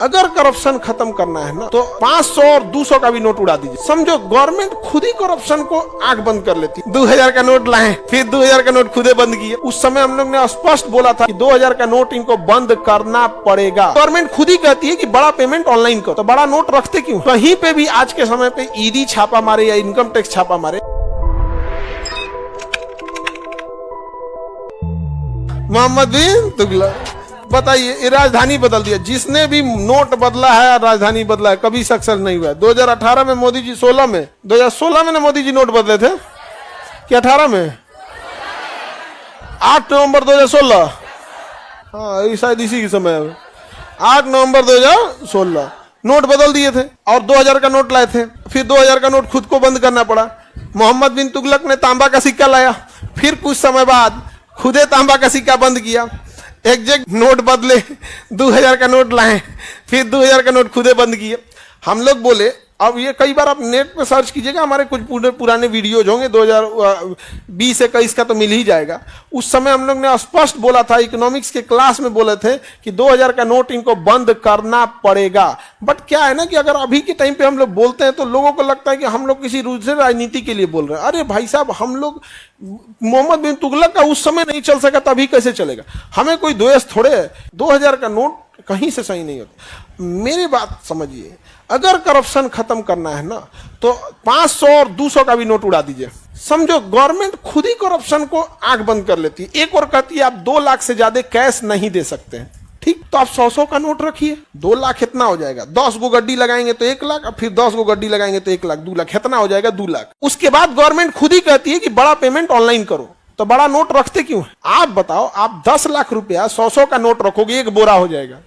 अगर करप्शन खत्म करना है ना तो 500 और 200 का भी नोट उड़ा दीजिए। समझो गवर्नमेंट खुद ही करप्शन को आंख बंद कर लेती। 2000 का नोट लाए, फिर 2000 का नोट खुदे बंद किए। उस समय हम लोग ने स्पष्ट बोला था कि 2000 का नोट इनको बंद करना पड़ेगा। गवर्नमेंट खुद ही कहती है कि बड़ा पेमेंट ऑनलाइन करो, तो बड़ा नोट रखते क्यों? कहीं पे भी आज के समय पे ईडी छापा मारे या इनकम टैक्स छापा मारे, मोहम्मद बिन तुगलक बताइए, ये राजधानी बदल दिया। जिसने भी नोट बदला है राजधानी बदला है, कभी सक्सेस नहीं हुआ है। 2018 में मोदी जी 2016 में ना मोदी जी नोट बदले थे कि 18 में 8 नवंबर 2016, हाँ शायद इसी के समय 8 नवंबर 2016 नोट बदल दिए थे और 2000 का नोट लाए थे। फिर 2000 का नोट खुद को बंद करना पड़ा। मोहम्मद बिन तुगलक ने तांबा का सिक्का लाया, फिर कुछ समय बाद खुदे तांबा का सिक्का बंद किया। एग्जैक्ट नोट बदले, 2000 का नोट लाए, फिर 2000 का नोट खुदे बंद किए। हम लोग बोले, अब ये कई बार आप नेट पे सर्च कीजिएगा, हमारे कुछ पुराने वीडियोज होंगे 2020-21 का तो मिल ही जाएगा। उस समय हम लोग ने स्पष्ट बोला था, इकोनॉमिक्स के क्लास में बोले थे कि 2000 का नोट इनको बंद करना पड़ेगा। बट क्या है ना कि अगर अभी के टाइम पे हम लोग बोलते हैं तो लोगों को लगता है कि हम लोग किसी दूसरे राजनीति के लिए बोल रहे हैं। अरे भाई साहब, हम लोग मोहम्मद बिन तुगलक का उस समय नहीं चल सका, तभी कैसे चलेगा? हमें कोई द्वेष थोड़े है। 2000 का नोट कहीं से सही नहीं होता। मेरी बात समझिए, अगर करप्शन खत्म करना है ना तो 500 और 200 का भी नोट उड़ा दीजिए। समझो गवर्नमेंट खुद ही करप्शन को आंख बंद कर लेती है। एक और कहती है आप 2 लाख से ज्यादा कैश नहीं दे सकते हैं, ठीक, तो आप 100 का नोट रखिए। 2 लाख इतना हो जाएगा, 10 गो गड्डी लगाएंगे तो 1 लाख, और फिर 10 गो गड्डी लगाएंगे तो 1 लाख, 2 लाख, इतना हो जाएगा 2 लाख। उसके बाद गवर्नमेंट खुद ही कहती है कि बड़ा पेमेंट ऑनलाइन करो, तो बड़ा नोट रखते क्यों? आप बताओ, आप 10 लाख रुपया 100 का नोट रखोगे, एक बोरा हो जाएगा।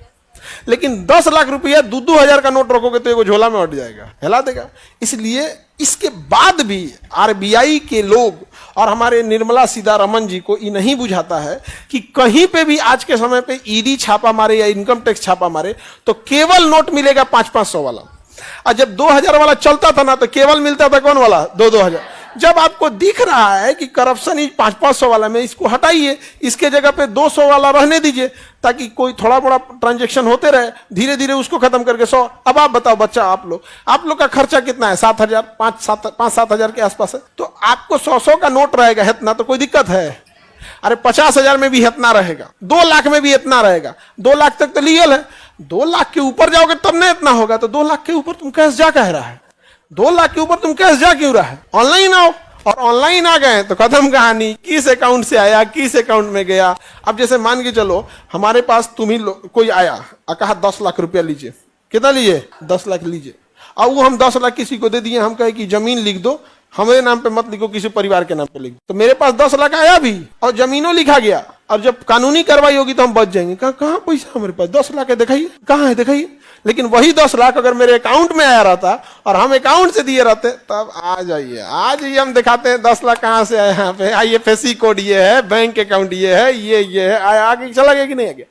लेकिन 10 लाख रुपया 2-2 हजार का नोट रखोगे तो एगो झोला में अट जाएगा, हिला देगा। इसलिए इसके बाद भी आरबीआई के लोग और हमारे निर्मला सीतारमन जी को ये नहीं बुझाता है कि कहीं पे भी आज के समय पे ईडी छापा मारे या इनकम टैक्स छापा मारे तो केवल नोट मिलेगा 500-500 वाला। और जब 2000 वाला चलता था ना तो केवल मिलता था कौन वाला? 2-2 हजार। जब आपको दिख रहा है कि करप्शन इस 500-500 वाला में, इसको हटाइए, इसके जगह पे 200 वाला रहने दीजिए, ताकि कोई थोड़ा बड़ा ट्रांजैक्शन होते रहे, धीरे धीरे उसको खत्म करके 100। अब आप बताओ बच्चा, आप लोग का खर्चा कितना है? 7,000, 5-7 हजार के आसपास है। तो आपको 100 का नोट रहेगा इतना, तो कोई दिक्कत है? अरे 50,000 में भी इतना रहेगा, 2 लाख में भी इतना रहेगा। 2 लाख तक तो लीगल है, 2 लाख के ऊपर जाओगे तब ना इतना होगा। तो 2 लाख के ऊपर तुम कैश जा कह रहा है? 2 लाख के ऊपर तुम कैश जा क्यों रहा है? ऑनलाइन आओ, और ऑनलाइन आ गए तो खत्म कहानी। किस अकाउंट से आया, किस अकाउंट में गया। अब जैसे मान के चलो हमारे पास कोई आया और कहा 10 लाख रुपया लीजिए। कितना लीजिए? 10 लाख लीजिए। और वो हम 10 लाख किसी को दे दिए, हम कहे कि जमीन लिख दो, हमारे नाम पे मत लिखो, किसी परिवार के नाम पे लिख। तो मेरे पास 10 लाख आया भी और जमीनों लिखा गया, और जब कानूनी कार्रवाई होगी तो हम बच जाएंगे। कहाँ पैसा हमारे पास? 10 लाख है, दिखाइए कहाँ है, दिखाइए। लेकिन वही 10 लाख अगर मेरे अकाउंट में आया रहता और हम अकाउंट से दिए रहते, तब आ जाइए, आज ही हम दिखाते हैं 10 लाख कहाँ से आया। यहाँ पे आइए, फेसी कोड ये है, बैंक अकाउंट ये है, ये है, आगे चला गया कि नहीं आ गया?